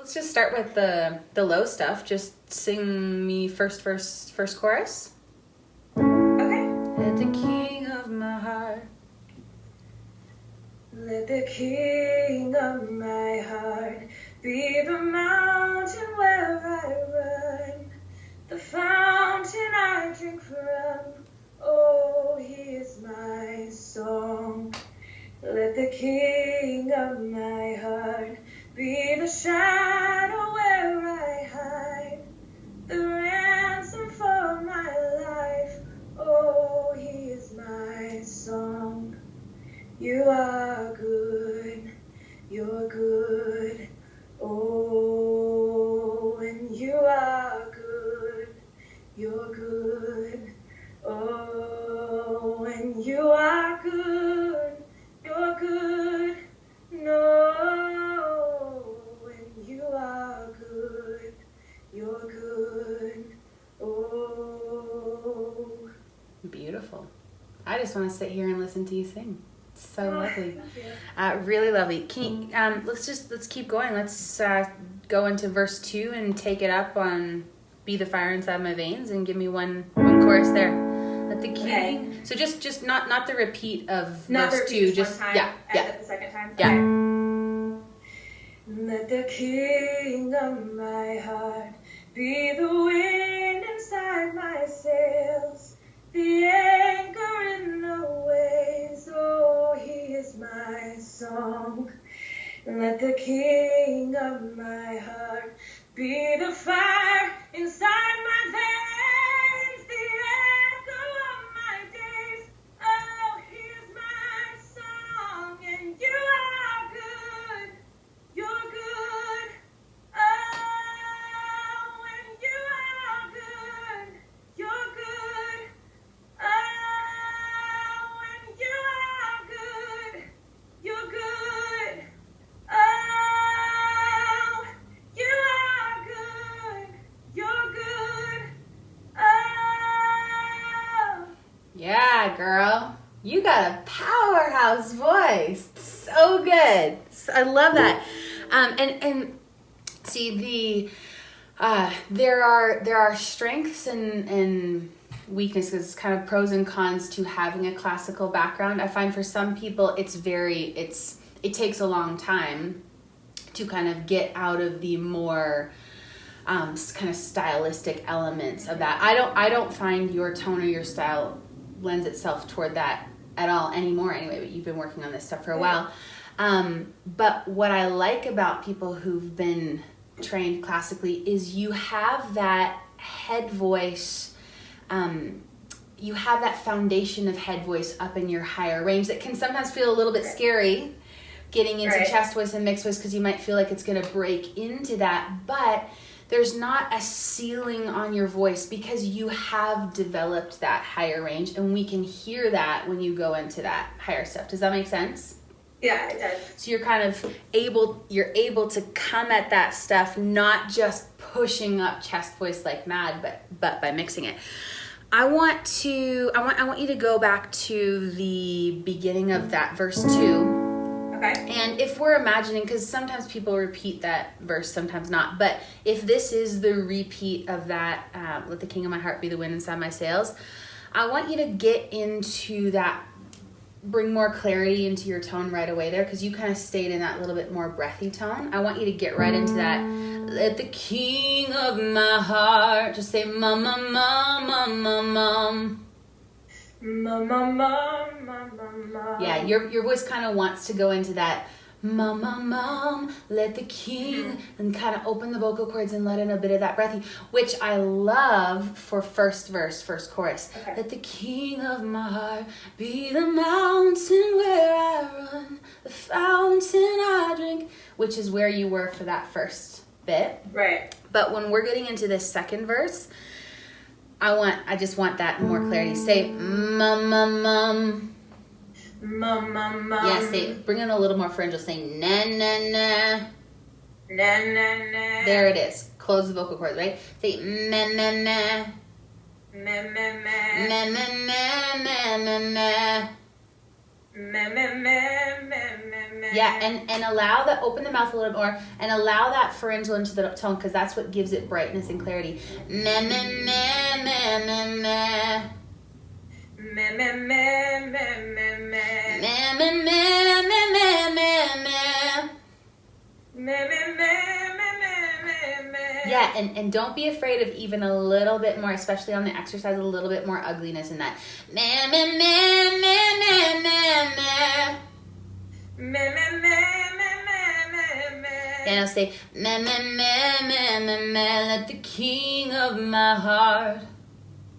let's just start with the low stuff. Just sing me first chorus. Okay. Let the king of my heart. Let the king of my heart be the mountain where I run, the fountain I drink from. Oh, he is my song. Let the king of my heart be the shadow where I hide, the ransom for my life. Oh, he is my song. You are good, you're good. Oh, and you are good, you're good. Oh, and you are good, you're good. No, and you are good, you're good. Oh. Beautiful. I just want to sit here and listen to you sing. It's so lovely. Thank you. Really lovely. Can you, let's keep going. Let's go into verse 2 and take it up on "Be the Fire Inside My Veins" and give me one chorus there. Let the king. Okay. So just not the repeat of Not verse the 2. repeat Just one time, yeah. and the second time. Yeah. Okay. Let the king of my heart be the wind inside my sails, the anchor in the waves. Oh, he is my song. Let the king of my heart be the fire inside my veins, the echo of my days. Oh, he is my song, and you are good, you're good. Oh, and you are good, you're good. Oh, and you are good, you're good. Oh, you are good, you're good. Oh. Yeah, girl. You got a powerhouse voice. So good. I love that. And see there are strengths and weaknesses, kind of pros and cons to having a classical background. I find for some people it takes a long time to kind of get out of the more kind of stylistic elements of that. I don't find your tone or your style lends itself toward that at all anymore anyway, but you've been working on this stuff for a while. But what I like about people who've been trained classically is you have that head voice, you have that foundation of head voice up in your higher range that can sometimes feel a little bit scary getting into chest voice and mixed voice because you might feel like it's going to break into that, but there's not a ceiling on your voice because you have developed that higher range, and we can hear that when you go into that higher stuff. Does that make sense? Yeah, it does. So you're kind of able to come at that stuff, not just pushing up chest voice like mad, but by mixing it. I want you to go back to the beginning of that verse 2. Okay. And if we're imagining, because sometimes people repeat that verse, sometimes not, but if this is the repeat of that, let the king of my heart be the wind inside my sails, I want you to get into that, bring more clarity into your tone right away there, because you kind of stayed in that little bit more breathy tone. I want you to get right into that. Let the king of my heart, just say mum, mum, mum, mum, mum, mum. Mum, mum, mum, mum, mum, mum. Yeah, your voice kind of wants to go into that mum, mum, mum, let the king, and kind of open the vocal cords and let in a bit of that breathy, which I love for first verse, first chorus. Okay. Let the king of my heart be the mountain where I run, the fountain I drink, which is where you were for that first bit. Right. But when we're getting into this second verse, I just want that more clarity. Say mum, mum, mum. Mum, mum, mum. Yeah, say, bring in a little more pharyngeal. Say na, na, na. Na, na, na. There it is. Close the vocal cords, right? Say meh, meh, meh. Meh, meh, meh. Meh, meh, meh, meh, meh, meh. Meh, meh, meh, meh, meh, meh. Yeah, and allow that, open the mouth a little more, and allow that pharyngeal into the tone, because that's what gives it brightness and clarity. Meh, meh, meh, meh, meh, meh. Meh, meh, meh, meh, meh, meh. Meh, meh, meh, meh, meh, meh, meh. Meh, meh, meh, meh, meh, meh, meh. Yeah, and don't be afraid of even a little bit more, especially on the exercise, a little bit more ugliness in that. Meh, meh, meh, meh, meh, meh, meh. Meh, meh, meh, meh, meh, meh, meh. And I'll say, meh, meh, meh, meh, meh, meh, let the king of my heart.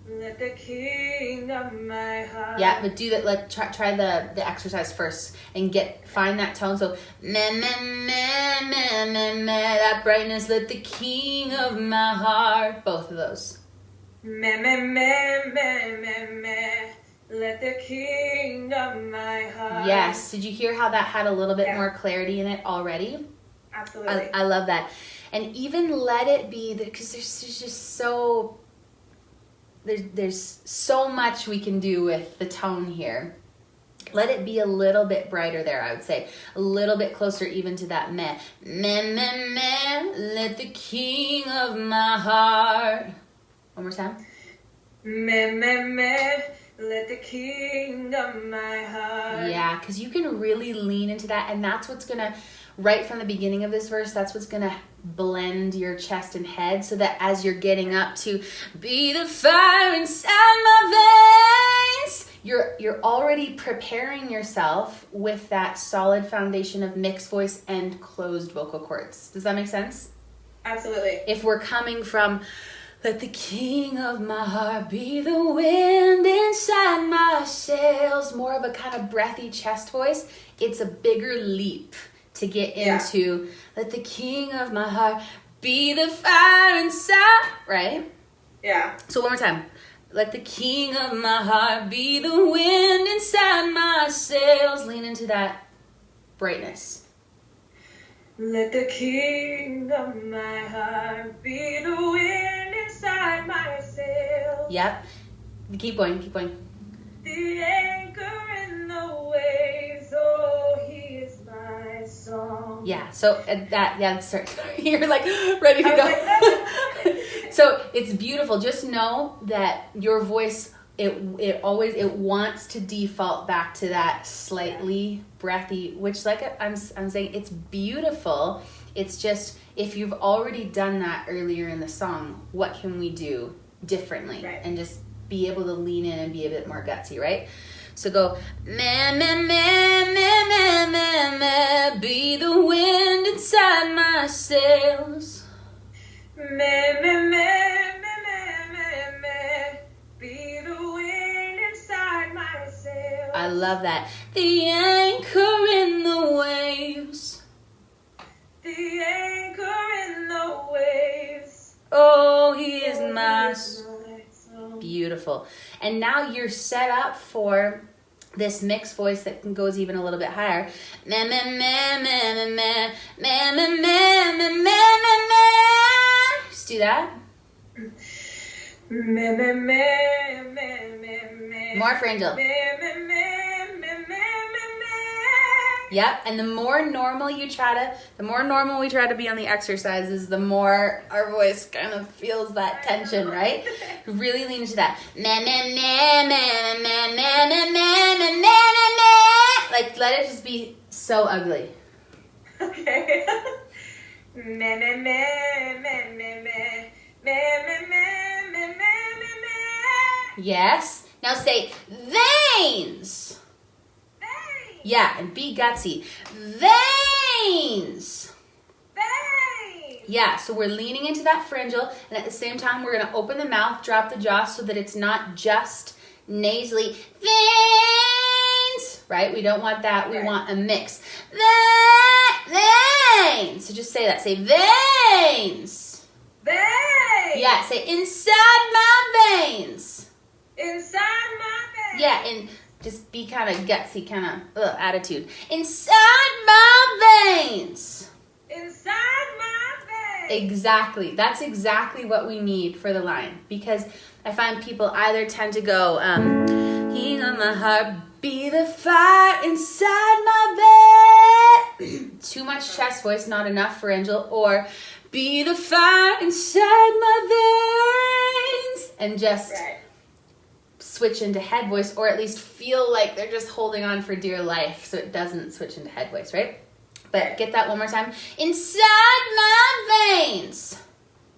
Let the king of my heart. Yeah, but do that. Try the exercise first and find that tone. So meh, meh, meh, meh, meh, meh, that brightness. Let the king of my heart. Both of those. Meh, meh, meh, meh, meh, meh. Let the king of my heart. Yes. Did you hear how that had a little bit more clarity in it already? Absolutely. I love that. And even let it be, because there's just so... There's so much we can do with the tone here. Let it be a little bit brighter there, I would say. A little bit closer even to that meh. Meh, meh, meh, let the king of my heart. One more time. Meh, meh, meh, let the king of my heart. Yeah, because you can really lean into that, and that's what's going to, right from the beginning of this verse, that's what's going to blend your chest and head, so that as you're getting up to be the fire inside my veins, you're already preparing yourself with that solid foundation of mixed voice and closed vocal cords. Does that make sense? Absolutely. If we're coming from, let the king of my heart be the wind inside my sails, more of a kind of breathy chest voice, it's a bigger leap to get into, let the king of my heart be the fire inside, right? Yeah. So one more time. Let the king of my heart be the wind inside my sails. Lean into that brightness. Let the king of my heart be the wind inside my sails. Yep. Keep going, keep going. The anchor in the waves, oh, he is my song. Yeah, so you're like ready to go. So it's beautiful. Just know that your voice, it wants to default back to that slightly breathy, which I'm saying, it's beautiful. It's just, if you've already done that earlier in the song, what can we do differently? Right. And just be able to lean in and be a bit more gutsy, right? So go, meh, meh, meh, meh, meh, meh, meh, be the wind inside my sails. Meh, meh, meh, meh, meh, meh, meh, be the wind inside my sails. I love that. The anchor in the waves. The anchor in the waves. Oh, he is my song. Beautiful. And now you're set up for this mixed voice that goes even a little bit higher. Meh, meh, meh, meh, meh, meh, meh, meh, meh, meh, meh, meh, meh. Just do that. Meh, meh, meh, meh, meh, meh. More pharyngeal. Meh, meh, meh, meh, meh, meh, meh. Yep, and the more normal we try to be on the exercises, the more our voice kind of feels that tension, right? Really lean into that. Meh, meh, meh, meh, meh, meh, meh, meh, meh, meh, meh, meh. Like, let it just be so ugly. Okay. Meh, meh, meh, meh, meh, meh. Meh, meh, meh, meh, meh, meh, meh. Yes. Now say veins. Yeah, and be gutsy. Veins. Veins. Yeah, so we're leaning into that pharyngeal, and at the same time, we're going to open the mouth, drop the jaw so that it's not just nasally. Veins. Right? We don't want that. We want a mix. Veins. So just say that. Say veins. Veins. Yeah, say inside my veins. Inside my veins. Yeah, and just be kind of gutsy, kind of attitude. Inside my veins. Inside my veins. Exactly. That's exactly what we need for the line. Because I find people either tend to go, King of my heart, be the fire inside my too much chest voice, not enough pharyngeal, or be the fire inside my veins, and just switch into head voice, or at least feel like they're just holding on for dear life so it doesn't switch into head voice, right? But get that one more time. Inside my veins.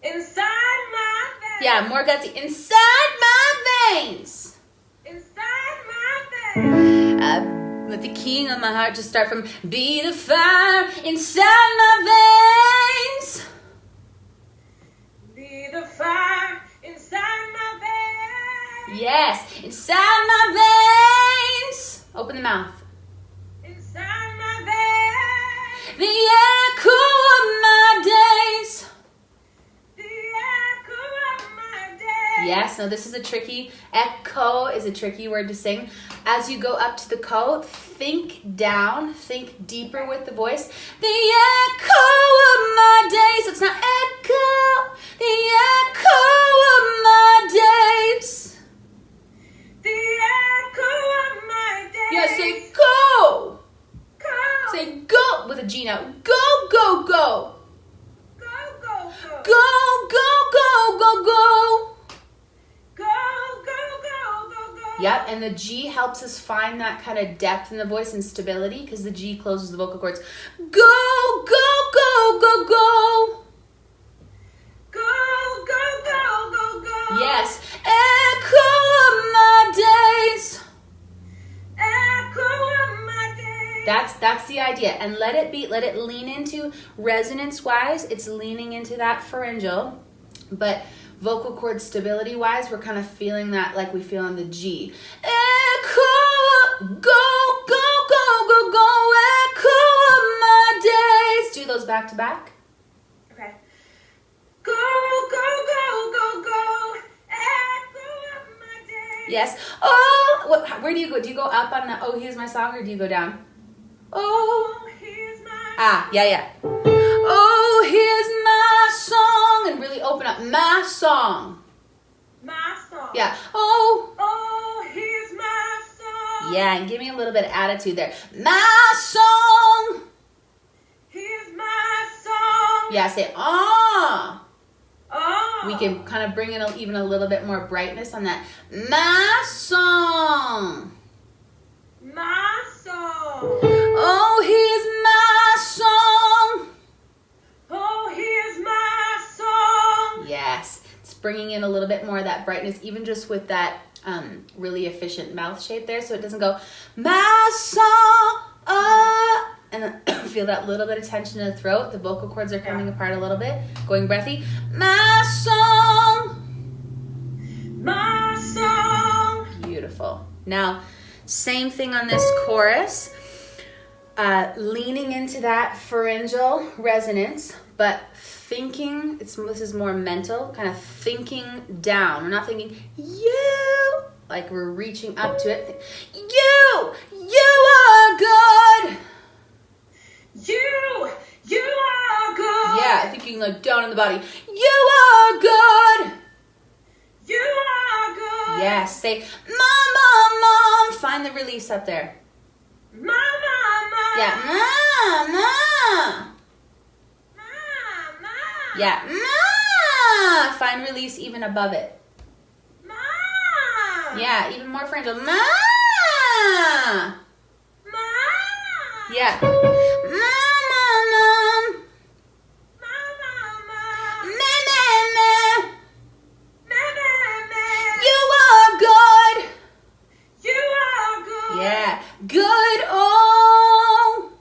Inside my veins. Yeah, more gutsy. Inside my veins. Inside my veins. Let the king of my heart just start from be the fire inside my veins. Be the fire inside my veins. Yes, inside my veins. Open the mouth. Inside my veins. The echo of my days. The echo of my days. Yes, no, this is a tricky, echo is a tricky word to sing. As you go up to the co, think down, think deeper with the voice. The echo of my days. So it's not echo. The echo of my days. The echo of my days. Yeah, say go. Go. Say go with a G now. Go, go, go. Go, go, go. Go, go, go, go, go. Go, go, go, go, go. Yep, and the G helps us find that kind of depth in the voice and stability because the G closes the vocal cords. Go, go, go, go, go. Go, go, go, go, go. Yes, echo of my days. Echo of my days. That's the idea. And let it lean into resonance-wise. It's leaning into that pharyngeal. But vocal cord stability-wise, we're kind of feeling that like we feel on the G. Echo, go, go, go, go, go, echo of my days. Do those back to back. Okay. Go, go, go, go, go. Echo of my days. Yes. Oh, where do you go? Do you go up on the Oh, Here's My Song, or do you go down? Oh. Oh, here's my Yeah. Oh, here's my song. And really open up. My song. song. Yeah. Oh. Oh, here's my song. Yeah, and give me a little bit of attitude there. My song. Here's my song. Yeah, say ah. Oh. We can kind of bring in even a little bit more brightness on that. My song. My song. Oh, here's my song. Oh, here's my song. Yes, it's bringing in a little bit more of that brightness, even just with that really efficient mouth shape there, so it doesn't go my song, and then feel that little bit of tension in the throat. The vocal cords are coming apart a little bit, going breathy. My song. My song. Beautiful. Now, same thing on this chorus. Leaning into that pharyngeal resonance, but thinking, this is more mental, kind of thinking down. We're not thinking, you, like we're reaching up to it. You are good. You are good. Yeah, I think you can look down in the body. You are good. You are good. Yes, say, mom. Find the release up there. Mama. Yeah, mama. Mama. Yeah, ma. Find release even above it. Mom. Yeah, even more pharyngeal. Ma. Mom. Yeah. Mom. You are good. You are good. Yeah. Good. Oh.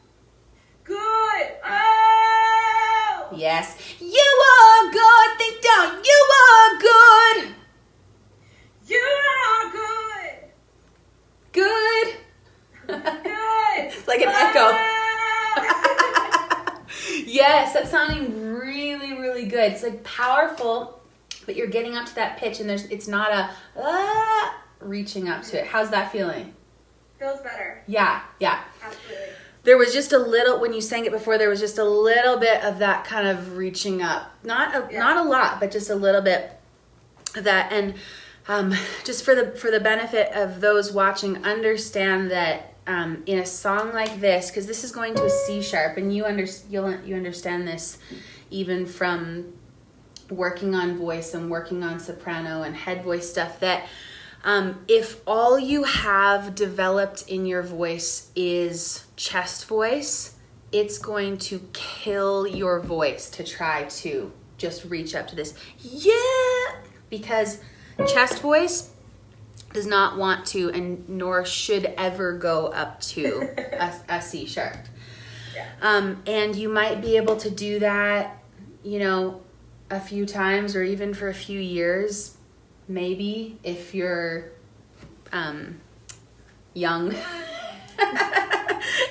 Good. Oh. Yes. You are good. Think down. You are good. You are good. Good. Good. It's like an echo. Yes, that's sounding really, really good. It's like powerful, but you're getting up to that pitch, and it's not a reaching up to it. How's that feeling? Feels better. Yeah. Absolutely. There was just a little, when you sang it before, there was just a little bit of that kind of reaching up. Not a lot, but just a little bit of that. And just for the benefit of those watching, understand that in a song like this, because this is going to a C sharp, and you understand this even from working on voice and working on soprano and head voice stuff, that if all you have developed in your voice is chest voice, it's going to kill your voice to try to just reach up to this, because chest voice does not want to, and nor should ever go up to a C sharp. Yeah. And you might be able to do that, a few times or even for a few years, maybe, if you're young.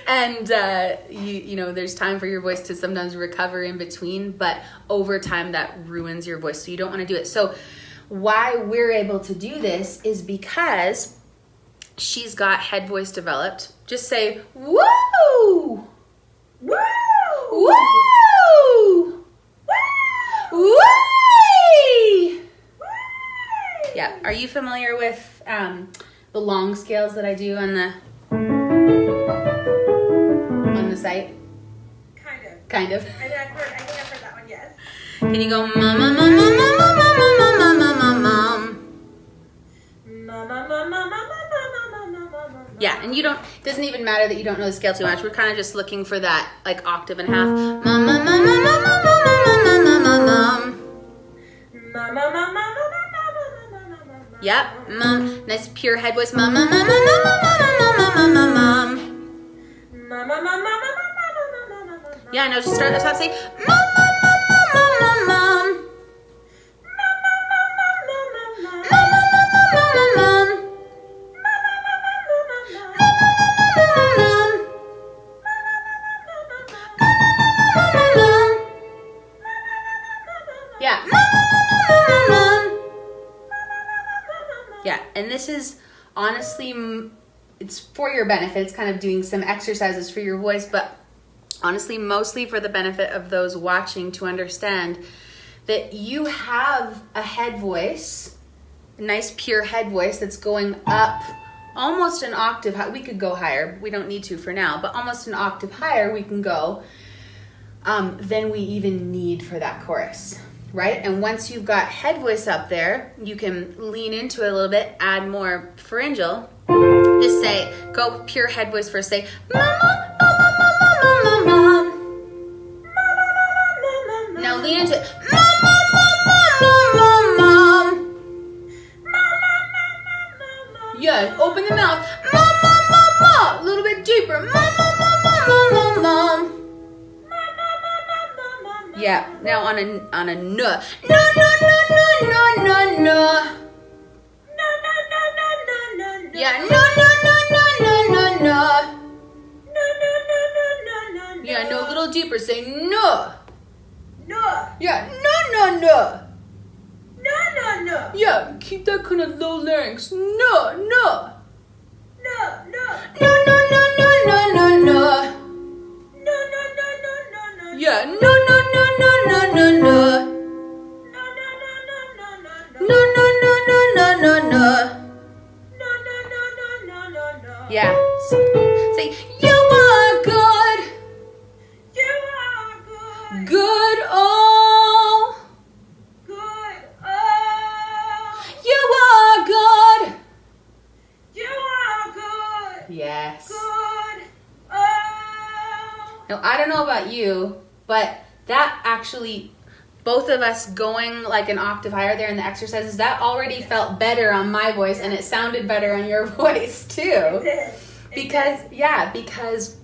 And there's time for your voice to sometimes recover in between, but over time that ruins your voice, so you don't want to do it. So why we're able to do this is because she's got head voice developed. Just say, woo! Woo! Woo! Woo! Yeah. Are you familiar with the long scales that I do on the site? Kind of. I think I've heard that one, yes. Can you go mum mum mum mum mum mum mum mum mum mum? Yeah, and it doesn't even matter that you don't know the scale too much. We're kind of just looking for that like octave and a half. Mum mum mum mum mum mum mum mum mum mum. Yep, mum. Nice pure head voice. Mum mum mum mum mum mum mum mum mum. Yeah, no, just start at the top. Say mum mum mum mum mum mum. Yeah. Yeah, and this is honestly, it's for your benefit. It's kind of doing some exercises for your voice, but honestly, mostly for the benefit of those watching, to understand that you have a head voice, a nice pure head voice that's going up almost an octave high. We could go higher. We don't need to for now, but almost an octave higher we can go than we even need for that chorus, right? And once you've got head voice up there, you can lean into it a little bit, add more pharyngeal. Just say, go pure head voice first. Say, mama, mama, mama, mama, mama. Now lean into it. Mama, mama, mama, mama. Yeah, open the mouth. Mama, mama. A little bit deeper. Mama, mama, mama, mama. Yeah, now on a n. No, no, no, no, no, no, no. Yeah, no, no, no, no, no, no, no. Yeah, no, a little deeper. Say no. No. Yeah, no, no, no. No, no, no. Yeah, keep that kind of low larynx. No, no. No, no. No, no, no, no, no, no, no. No, no, no, no, no, no. Yeah, no, no, no, no, no, no, no. No, no, no, no, no, no. No, no, no, no, no, no, no. Yeah. Say, you are good. You are good. Good, oh. Good. Oh. You are good. You are good. Yes. Good. Oh. Now, I don't know about you, but that actually, both of us going like an octave higher there in the exercises, that already felt better on my voice, and it sounded better on your voice too. It did. Because,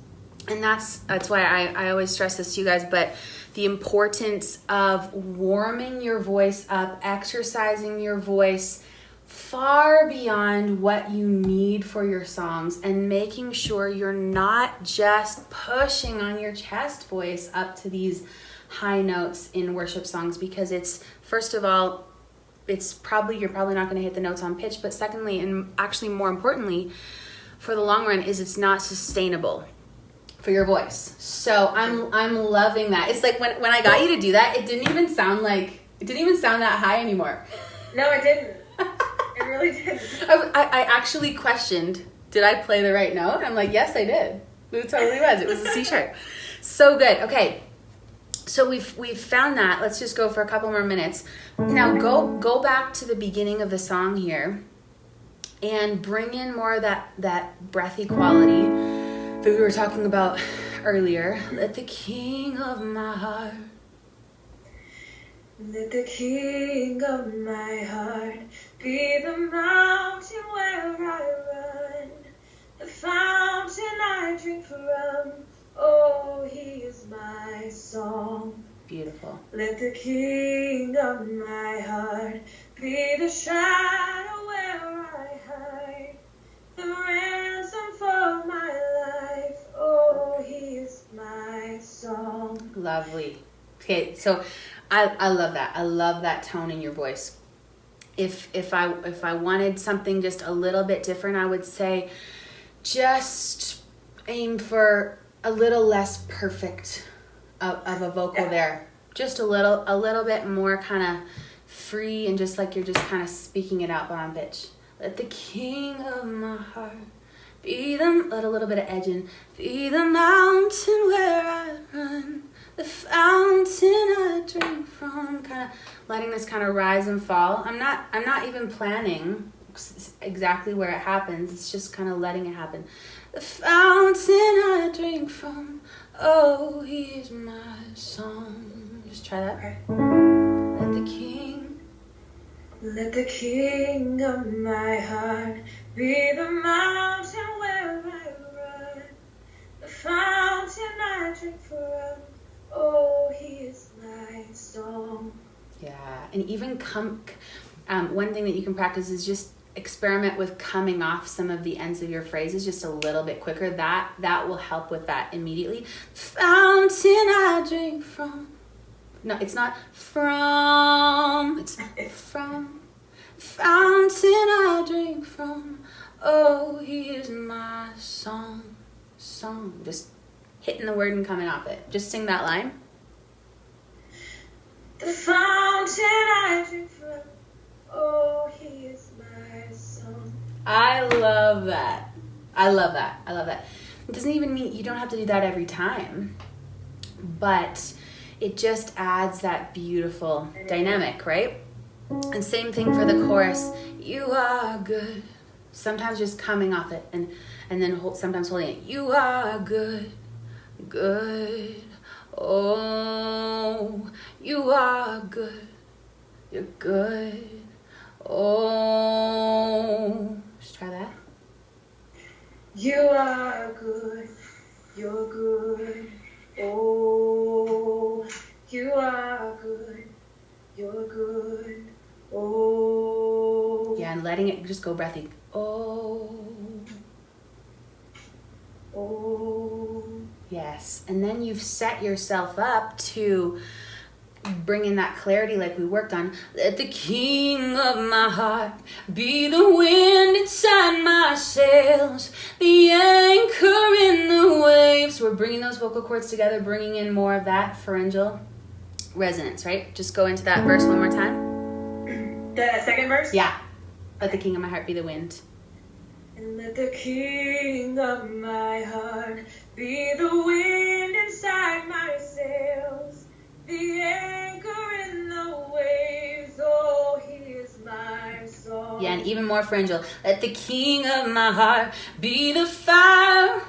and that's why I always stress this to you guys, but the importance of warming your voice up, exercising your voice far beyond what you need for your songs, and making sure you're not just pushing on your chest voice up to these high notes in worship songs, because it's, first of all, you're probably not going to hit the notes on pitch, but secondly, and actually more importantly, for the long run, is it's not sustainable for your voice. So I'm loving that. It's like when I got you to do that, it didn't even sound that high anymore. No, it didn't. It really didn't. I actually questioned, did I play the right note? I'm like, yes, I did. It totally was. It was a C sharp. So good. Okay. So we've found that. Let's just go for a couple more minutes. Now go back to the beginning of the song here and bring in more of that breathy quality that we were talking about earlier. Let the king of my heart. Let the king of my heart be the mountain where I run, the fountain I drink from. Oh, he is my song. Beautiful. Let the king of my heart be the shadow where I hide, the ransom for my life. Oh, he is my song. Lovely. Okay, so I love that. I love that tone in your voice. If I wanted something just a little bit different, I would say just aim for a little less perfect of a vocal there. Just a little bit more kind of free and just like you're just kind of speaking it out but on pitch. Let the king of my heart be let a little bit of edge in. Be the mountain where I run, the fountain I drink from. Kind of letting this kind of rise and fall. I'm not even planning exactly where it happens. It's just kind of letting it happen. The fountain I drink from, oh, he is my song. Just try that. Okay. Let the king of my heart be the mountain where I run, the fountain I drink from, oh, he is my song. Yeah, and even one thing that you can practice is just experiment with coming off some of the ends of your phrases just a little bit quicker. That will help with that immediately. Fountain I drink from. No, it's not from. It's from. Fountain I drink from. Oh, he is my song. Song. Just hitting the word and coming off it. Just sing that line. The fountain I drink from. Oh, he is my song. I love that. It doesn't even mean you don't have to do that every time, but it just adds that beautiful dynamic, right? And same thing for the chorus. You are good. Sometimes just coming off it and then sometimes holding it. You are good, good. Oh, you are good. You're good. Oh, just try that. You are good, you're good. Oh, you are good, you're good. Oh. Yeah, and letting it just go breathy. Oh. Oh. Yes, and then you've set yourself up to bring in that clarity like we worked on. Let the king of my heart be the wind inside my sails, the anchor in the waves. We're bringing those vocal cords together, bringing in more of that pharyngeal resonance, right? Just go into that verse one more time. The second verse? Yeah. Let the king of my heart be the wind. And let the king of my heart be the wind inside my sails, the anchor in the waves. Oh, he is my song. Yeah, and even more pharyngeal. Let the king of my heart be the fire.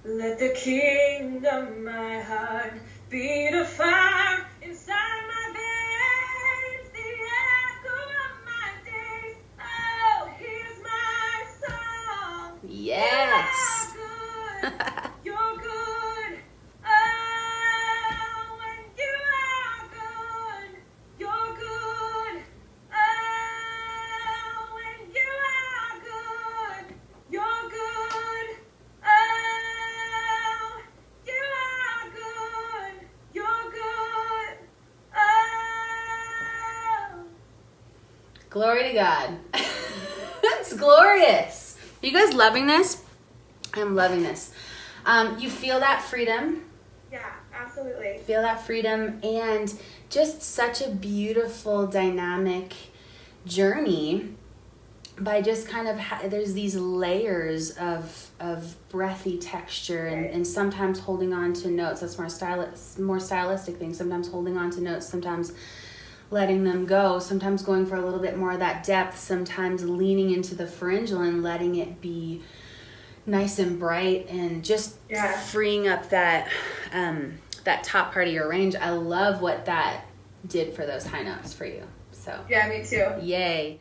Let the king of my heart be the fire inside my veins, the echo of my days. Oh, he is my song. Yes. You're good. Oh, when you are good, you're good. Oh, when you are good, you're good. Oh, you are good, you're good. Oh. Glory to God. That's glorious. Are you guys loving this? I'm loving this. You feel that freedom. Yeah, absolutely. Feel that freedom and just such a beautiful dynamic journey by just kind of there's these layers of breathy texture, and sometimes holding on to notes. That's more stylistic thing. Sometimes holding on to notes, sometimes letting them go, sometimes going for a little bit more of that depth, sometimes leaning into the pharyngeal and letting it be nice and bright, and just freeing up that that top part of your range. I love what that did for those high notes for you. So yeah, me too. Yay.